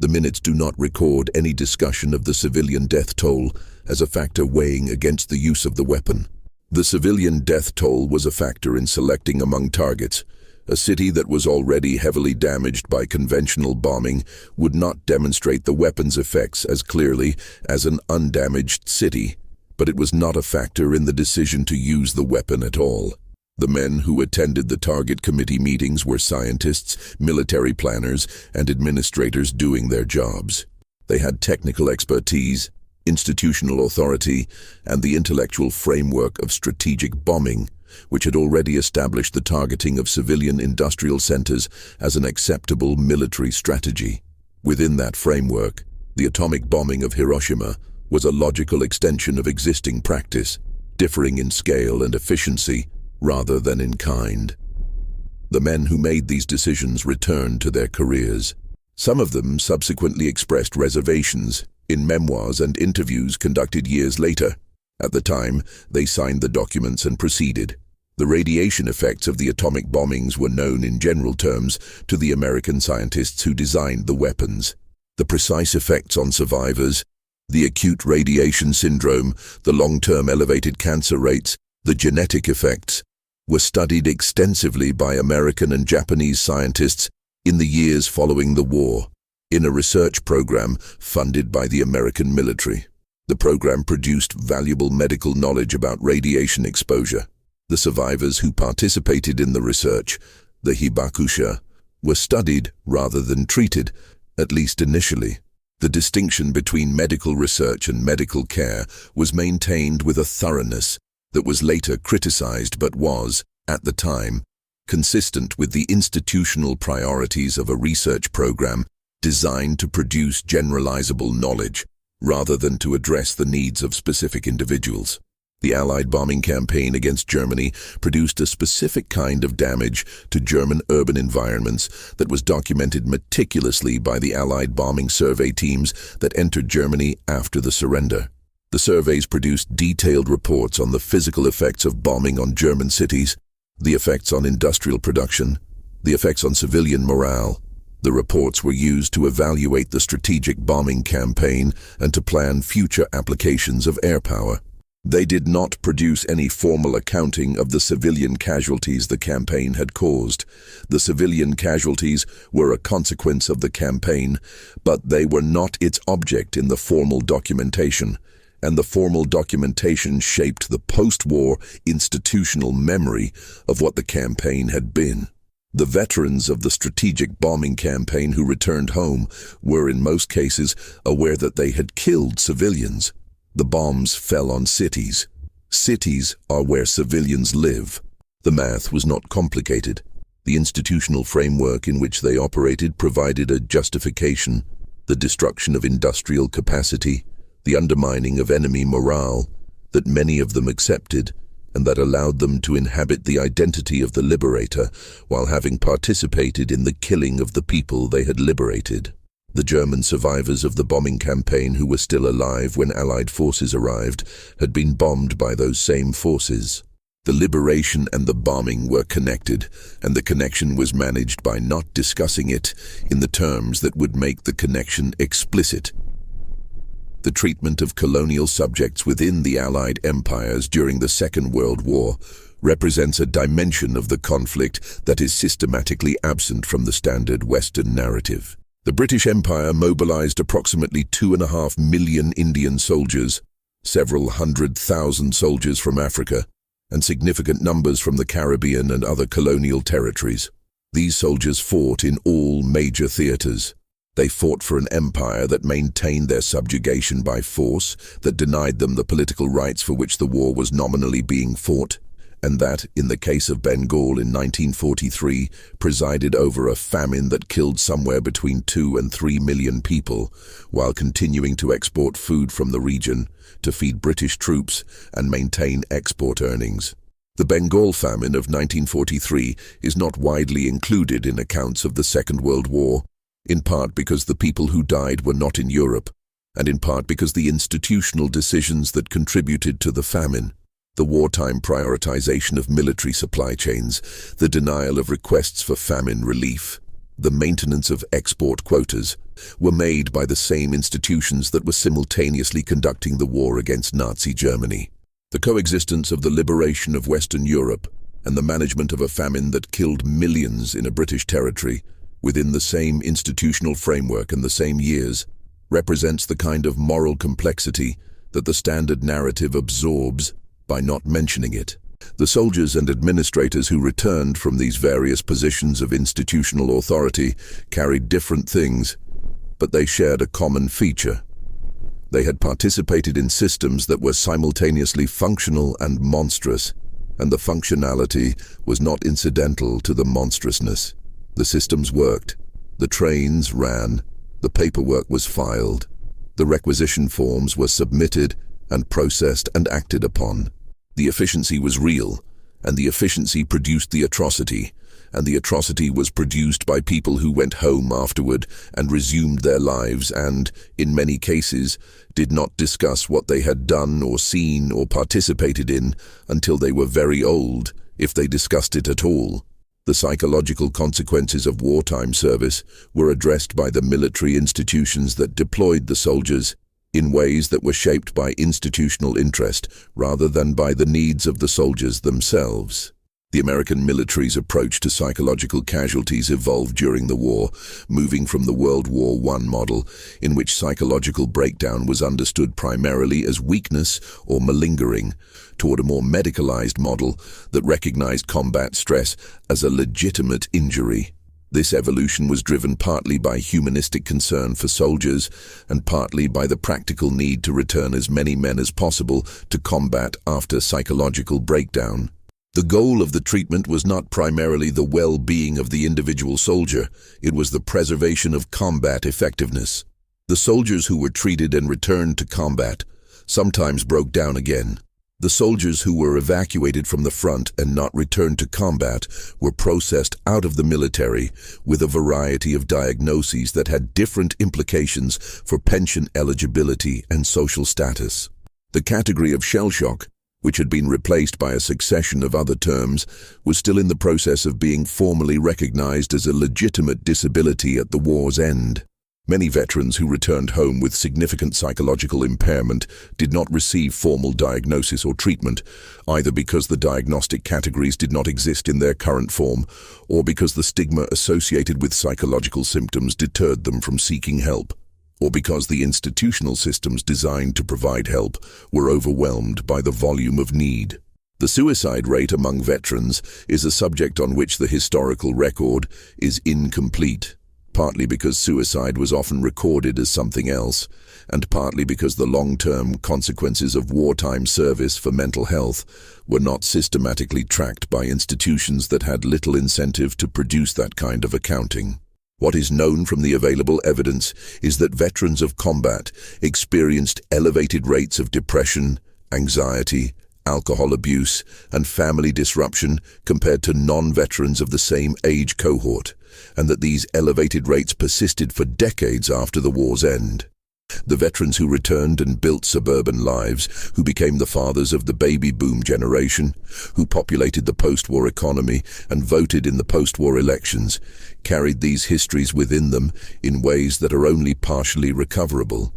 The minutes do not record any discussion of the civilian death toll as a factor weighing against the use of the weapon. The civilian death toll was a factor in selecting among targets. A city that was already heavily damaged by conventional bombing would not demonstrate the weapon's effects as clearly as an undamaged city, but it was not a factor in the decision to use the weapon at all. The men who attended the target committee meetings were scientists, military planners, and administrators doing their jobs. They had technical expertise, institutional authority, and the intellectual framework of strategic bombing, which had already established the targeting of civilian industrial centers as an acceptable military strategy. Within that framework, the atomic bombing of Hiroshima was a logical extension of existing practice, differing in scale and efficiency rather than in kind. The men who made these decisions returned to their careers. Some of them subsequently expressed reservations in memoirs and interviews conducted years later. At the time, they signed the documents and proceeded. The radiation effects of the atomic bombings were known in general terms to the American scientists who designed the weapons. The precise effects on survivors, the acute radiation syndrome, the long-term elevated cancer rates, the genetic effects, were studied extensively by American and Japanese scientists in the years following the war, in a research program funded by the American military. The program produced valuable medical knowledge about radiation exposure. The survivors who participated in the research, the hibakusha, were studied rather than treated, at least initially. The distinction between medical research and medical care was maintained with a thoroughness that was later criticized but was, at the time, consistent with the institutional priorities of a research program designed to produce generalizable knowledge, rather than to address the needs of specific individuals. The Allied bombing campaign against Germany produced a specific kind of damage to German urban environments that was documented meticulously by the Allied bombing survey teams that entered Germany after the surrender. The surveys produced detailed reports on the physical effects of bombing on German cities, the effects on industrial production, the effects on civilian morale. The reports were used to evaluate the strategic bombing campaign and to plan future applications of air power. They did not produce any formal accounting of the civilian casualties the campaign had caused. The civilian casualties were a consequence of the campaign, but they were not its object in the formal documentation, and the formal documentation shaped the post-war institutional memory of what the campaign had been. The veterans of the strategic bombing campaign who returned home were in most cases aware that they had killed civilians. The bombs fell on cities. Cities are where civilians live. The math was not complicated. The institutional framework in which they operated provided a justification: the destruction of industrial capacity, the undermining of enemy morale, that many of them accepted, and that allowed them to inhabit the identity of the liberator while having participated in the killing of the people they had liberated. The German survivors of the bombing campaign who were still alive when Allied forces arrived had been bombed by those same forces. The liberation and the bombing were connected, and the connection was managed by not discussing it in the terms that would make the connection explicit. The treatment of colonial subjects within the Allied empires during the Second World War represents a dimension of the conflict that is systematically absent from the standard Western narrative. The British Empire mobilized approximately 2.5 million Indian soldiers, several 100,000 soldiers from Africa, and significant numbers from the Caribbean and other colonial territories. These soldiers fought in all major theaters. They fought for an empire that maintained their subjugation by force, that denied them the political rights for which the war was nominally being fought, and that, in the case of Bengal in 1943, presided over a famine that killed somewhere between 2 and 3 million people, while continuing to export food from the region to feed British troops and maintain export earnings. The Bengal famine of 1943 is not widely included in accounts of the Second World War, in part because the people who died were not in Europe, and in part because the institutional decisions that contributed to the famine, the wartime prioritization of military supply chains, the denial of requests for famine relief, the maintenance of export quotas, were made by the same institutions that were simultaneously conducting the war against Nazi Germany. The coexistence of the liberation of Western Europe and the management of a famine that killed millions in a British territory within the same institutional framework and the same years represents the kind of moral complexity that the standard narrative absorbs by not mentioning it. The soldiers and administrators who returned from these various positions of institutional authority carried different things, but they shared a common feature. They had participated in systems that were simultaneously functional and monstrous, and the functionality was not incidental to the monstrousness. The systems worked, the trains ran, the paperwork was filed, the requisition forms were submitted and processed and acted upon. The efficiency was real, and the efficiency produced the atrocity, and the atrocity was produced by people who went home afterward and resumed their lives and, in many cases, did not discuss what they had done or seen or participated in until they were very old, if they discussed it at all. The psychological consequences of wartime service were addressed by the military institutions that deployed the soldiers in ways that were shaped by institutional interest rather than by the needs of the soldiers themselves. The American military's approach to psychological casualties evolved during the war, moving from the World War I model, in which psychological breakdown was understood primarily as weakness or malingering, toward a more medicalized model that recognized combat stress as a legitimate injury. This evolution was driven partly by humanistic concern for soldiers and partly by the practical need to return as many men as possible to combat after psychological breakdown. The goal of the treatment was not primarily the well-being of the individual soldier, it was the preservation of combat effectiveness. The soldiers who were treated and returned to combat sometimes broke down again. The soldiers who were evacuated from the front and not returned to combat were processed out of the military with a variety of diagnoses that had different implications for pension eligibility and social status. The category of shell shock, which had been replaced by a succession of other terms, was still in the process of being formally recognized as a legitimate disability at the war's end. Many veterans who returned home with significant psychological impairment did not receive formal diagnosis or treatment, either because the diagnostic categories did not exist in their current form, or because the stigma associated with psychological symptoms deterred them from seeking help, or because the institutional systems designed to provide help were overwhelmed by the volume of need. The suicide rate among veterans is a subject on which the historical record is incomplete, partly because suicide was often recorded as something else, and partly because the long-term consequences of wartime service for mental health were not systematically tracked by institutions that had little incentive to produce that kind of accounting. What is known from the available evidence is that veterans of combat experienced elevated rates of depression, anxiety, alcohol abuse, and family disruption compared to non-veterans of the same age cohort, and that these elevated rates persisted for decades after the war's end. The veterans who returned and built suburban lives, who became the fathers of the baby boom generation, who populated the post-war economy and voted in the post-war elections, carried these histories within them in ways that are only partially recoverable.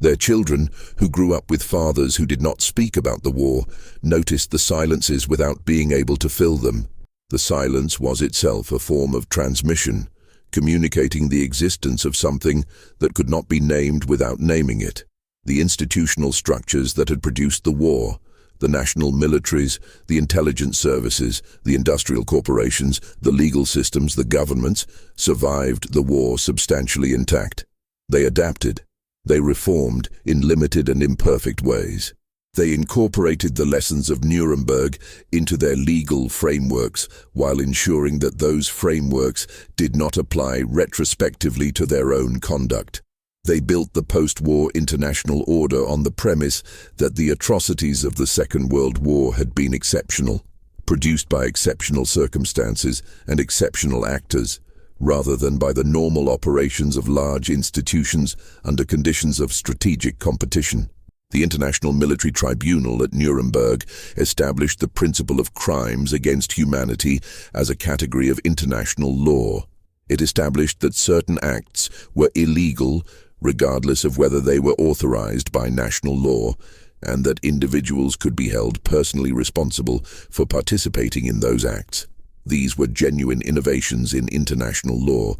Their children, who grew up with fathers who did not speak about the war, noticed the silences without being able to fill them. The silence was itself a form of transmission, communicating the existence of something that could not be named without naming it. The institutional structures that had produced the war, the national militaries, the intelligence services, the industrial corporations, the legal systems, the governments, survived the war substantially intact. They adapted. They reformed in limited and imperfect ways. They incorporated the lessons of Nuremberg into their legal frameworks while ensuring that those frameworks did not apply retrospectively to their own conduct. They built the post-war international order on the premise that the atrocities of the Second World War had been exceptional, produced by exceptional circumstances and exceptional actors, rather than by the normal operations of large institutions under conditions of strategic competition. The International Military Tribunal at Nuremberg established the principle of crimes against humanity as a category of international law. It established that certain acts were illegal regardless of whether they were authorized by national law, and that individuals could be held personally responsible for participating in those acts. These were genuine innovations in international law,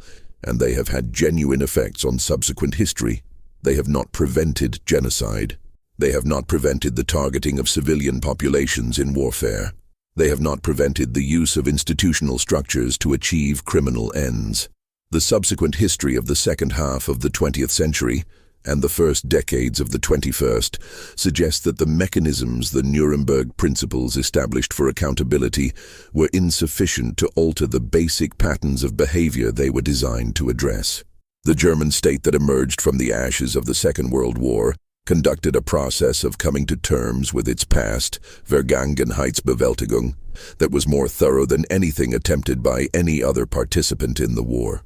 and they have had genuine effects on subsequent history. They have not prevented genocide. They have not prevented the targeting of civilian populations in warfare. They have not prevented the use of institutional structures to achieve criminal ends. The subsequent history of the second half of the 20th century and the first decades of the 21st suggests that the mechanisms the Nuremberg principles established for accountability were insufficient to alter the basic patterns of behavior they were designed to address. The German state that emerged from the ashes of the Second World War conducted a process of coming to terms with its past, Vergangenheitsbewältigung, that was more thorough than anything attempted by any other participant in the war.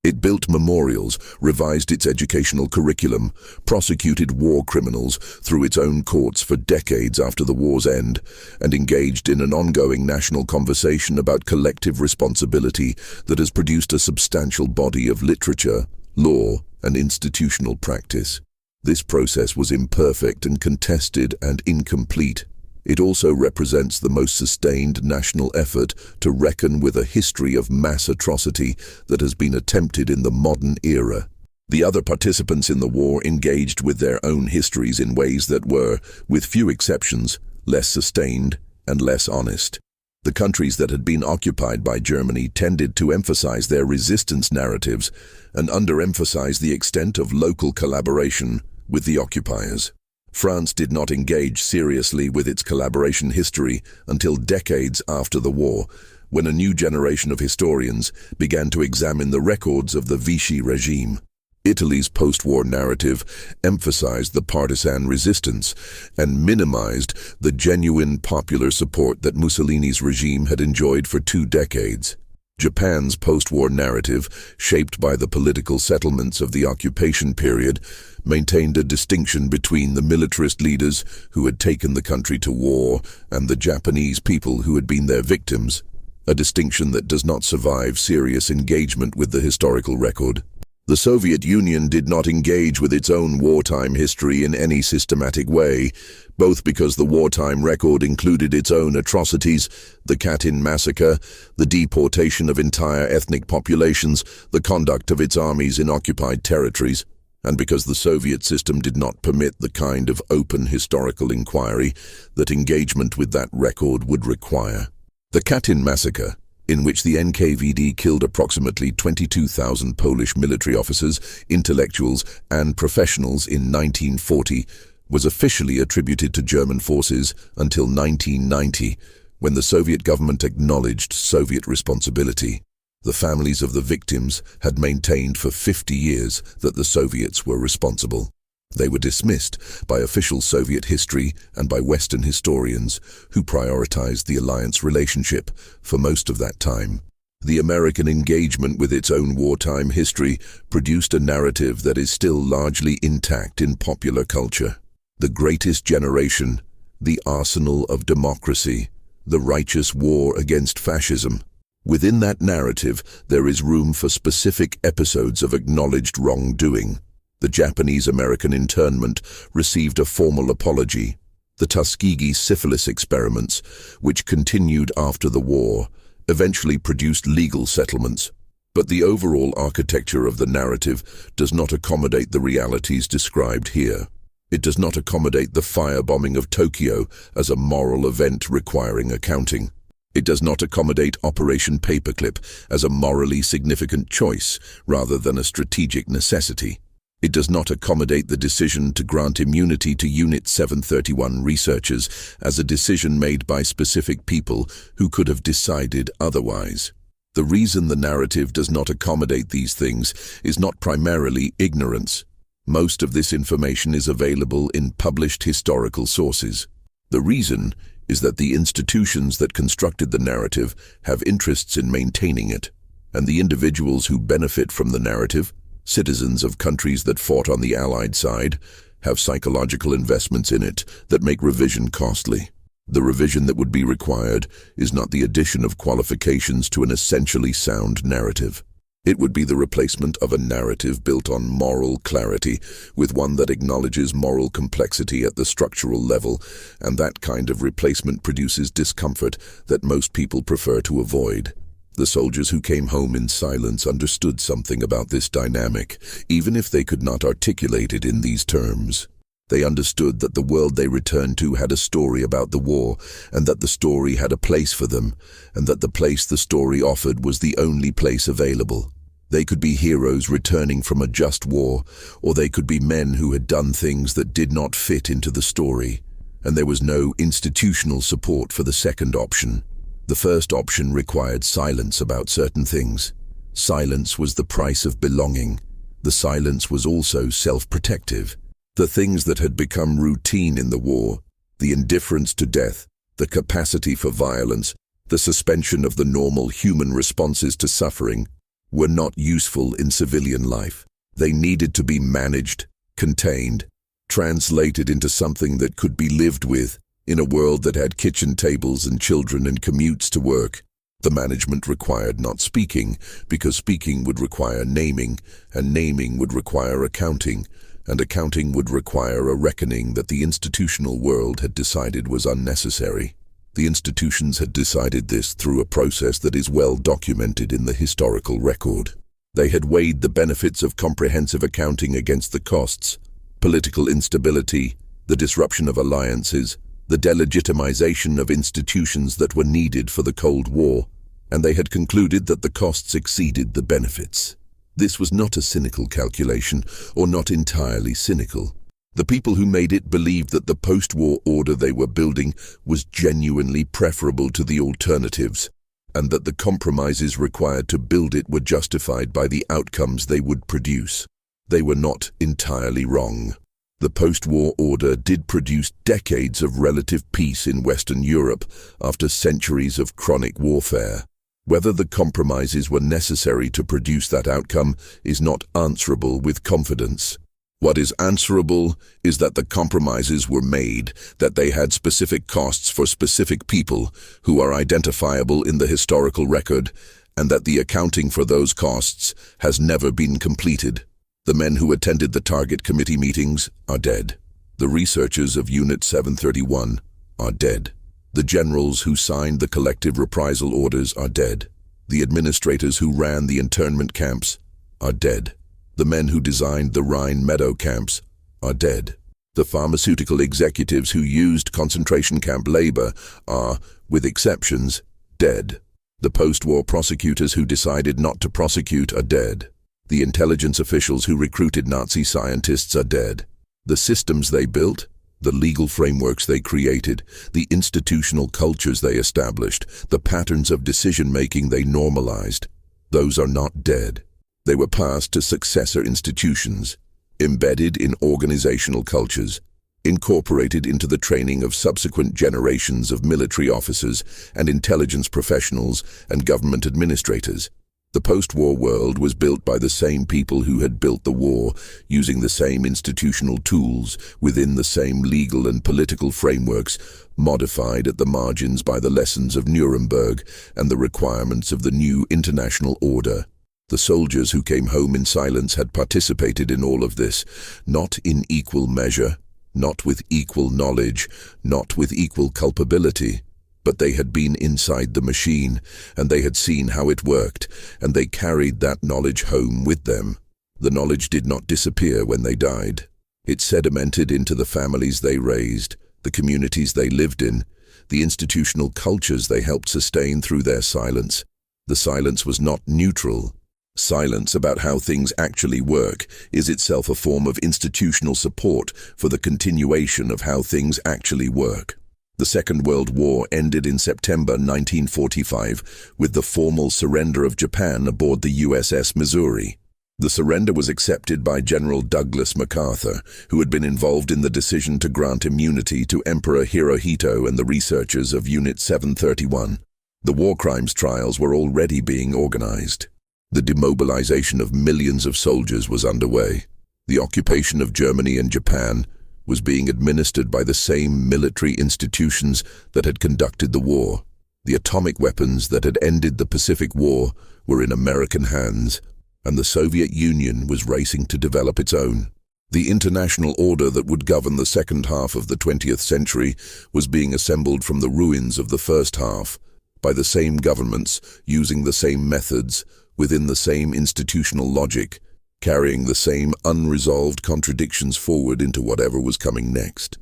It built memorials, revised its educational curriculum, prosecuted war criminals through its own courts for decades after the war's end, and engaged in an ongoing national conversation about collective responsibility that has produced a substantial body of literature, law, and institutional practice. This process was imperfect and contested and incomplete. It also represents the most sustained national effort to reckon with a history of mass atrocity that has been attempted in the modern era. The other participants in the war engaged with their own histories in ways that were, with few exceptions, less sustained and less honest. The countries that had been occupied by Germany tended to emphasize their resistance narratives and underemphasize the extent of local collaboration with the occupiers. France did not engage seriously with its collaboration history until decades after the war, when a new generation of historians began to examine the records of the Vichy regime. Italy's post-war narrative emphasized the partisan resistance and minimized the genuine popular support that Mussolini's regime had enjoyed for 2 decades. Japan's post-war narrative, shaped by the political settlements of the occupation period, maintained a distinction between the militarist leaders who had taken the country to war and the Japanese people who had been their victims, a distinction that does not survive serious engagement with the historical record. The Soviet Union did not engage with its own wartime history in any systematic way, both because the wartime record included its own atrocities, the Katyn massacre, the deportation of entire ethnic populations, the conduct of its armies in occupied territories, and because the Soviet system did not permit the kind of open historical inquiry that engagement with that record would require. The Katyn massacre, in which the NKVD killed approximately 22,000 Polish military officers, intellectuals, and professionals in 1940, was officially attributed to German forces until 1990, when the Soviet government acknowledged Soviet responsibility. The families of the victims had maintained for 50 years that the Soviets were responsible. They were dismissed by official Soviet history and by Western historians who prioritized the alliance relationship for most of that time. The American engagement with its own wartime history produced a narrative that is still largely intact in popular culture. The Greatest Generation, the arsenal of democracy, the righteous war against fascism. Within that narrative, there is room for specific episodes of acknowledged wrongdoing. The Japanese-American internment received a formal apology. The Tuskegee syphilis experiments, which continued after the war, eventually produced legal settlements. But the overall architecture of the narrative does not accommodate the realities described here. It does not accommodate the firebombing of Tokyo as a moral event requiring accounting. It does not accommodate Operation Paperclip as a morally significant choice rather than a strategic necessity. It does not accommodate the decision to grant immunity to Unit 731 researchers as a decision made by specific people who could have decided otherwise. The reason the narrative does not accommodate these things is not primarily ignorance. Most of this information is available in published historical sources. The reason is that the institutions that constructed the narrative have interests in maintaining it, and the individuals who benefit from the narrative, citizens of countries that fought on the Allied side, have psychological investments in it that make revision costly. The revision that would be required is not the addition of qualifications to an essentially sound narrative. It would be the replacement of a narrative built on moral clarity with one that acknowledges moral complexity at the structural level, and that kind of replacement produces discomfort that most people prefer to avoid. The soldiers who came home in silence understood something about this dynamic, even if they could not articulate it in these terms. They understood that the world they returned to had a story about the war, and that the story had a place for them, and that the place the story offered was the only place available. They could be heroes returning from a just war, or they could be men who had done things that did not fit into the story, and there was no institutional support for the second option. The first option required silence about certain things. Silence was the price of belonging. The silence was also self-protective. The things that had become routine in the war, the indifference to death, the capacity for violence, the suspension of the normal human responses to suffering, were not useful in civilian life. They needed to be managed, contained, translated into something that could be lived with, in a world that had kitchen tables and children and commutes to work. The management required not speaking, because speaking would require naming, and naming would require accounting, and accounting would require a reckoning that the institutional world had decided was unnecessary. The institutions had decided this through a process that is well documented in the historical record. They had weighed the benefits of comprehensive accounting against the costs, political instability, the disruption of alliances, the delegitimization of institutions that were needed for the Cold War, and they had concluded that the costs exceeded the benefits. This was not a cynical calculation, or not entirely cynical. The people who made it believed that the post-war order they were building was genuinely preferable to the alternatives, and that the compromises required to build it were justified by the outcomes they would produce. They were not entirely wrong. The post-war order did produce decades of relative peace in Western Europe after centuries of chronic warfare. Whether the compromises were necessary to produce that outcome is not answerable with confidence. What is answerable is that the compromises were made, that they had specific costs for specific people who are identifiable in the historical record, and that the accounting for those costs has never been completed. The men who attended the target committee meetings are dead. The researchers of Unit 731 are dead. The generals who signed the collective reprisal orders are dead. The administrators who ran the internment camps are dead. The men who designed the Rhine Meadow camps are dead. The pharmaceutical executives who used concentration camp labor are, with exceptions, dead. The post-war prosecutors who decided not to prosecute are dead. The intelligence officials who recruited Nazi scientists are dead. The systems they built, the legal frameworks they created, the institutional cultures they established, the patterns of decision-making they normalized, those are not dead. They were passed to successor institutions. embedded in organizational cultures, incorporated into the training of subsequent generations of military officers and intelligence professionals and government administrators. The post-war world was built by the same people who had built the war, using the same institutional tools, within the same legal and political frameworks, modified at the margins by the lessons of Nuremberg and the requirements of the new international order. The soldiers who came home in silence had participated in all of this, not in equal measure, not with equal knowledge, not with equal culpability. But they had been inside the machine, and they had seen how it worked, and they carried that knowledge home with them. The knowledge did not disappear when they died. It sedimented into the families they raised, the communities they lived in, the institutional cultures they helped sustain through their silence. The silence was not neutral. Silence about how things actually work is itself a form of institutional support for the continuation of how things actually work. The Second World War ended in September 1945 with the formal surrender of Japan aboard the USS Missouri. The surrender was accepted by General Douglas MacArthur, who had been involved in the decision to grant immunity to Emperor Hirohito and the researchers of Unit 731. The war crimes trials were already being organized. The demobilization of millions of soldiers was underway. The occupation of Germany and Japan was being administered by the same military institutions that had conducted the war. The atomic weapons that had ended the Pacific War were in American hands, and the Soviet Union was racing to develop its own. The international order that would govern the second half of the 20th century was being assembled from the ruins of the first half, by the same governments, using the same methods, within the same institutional logic, carrying the same unresolved contradictions forward into whatever was coming next.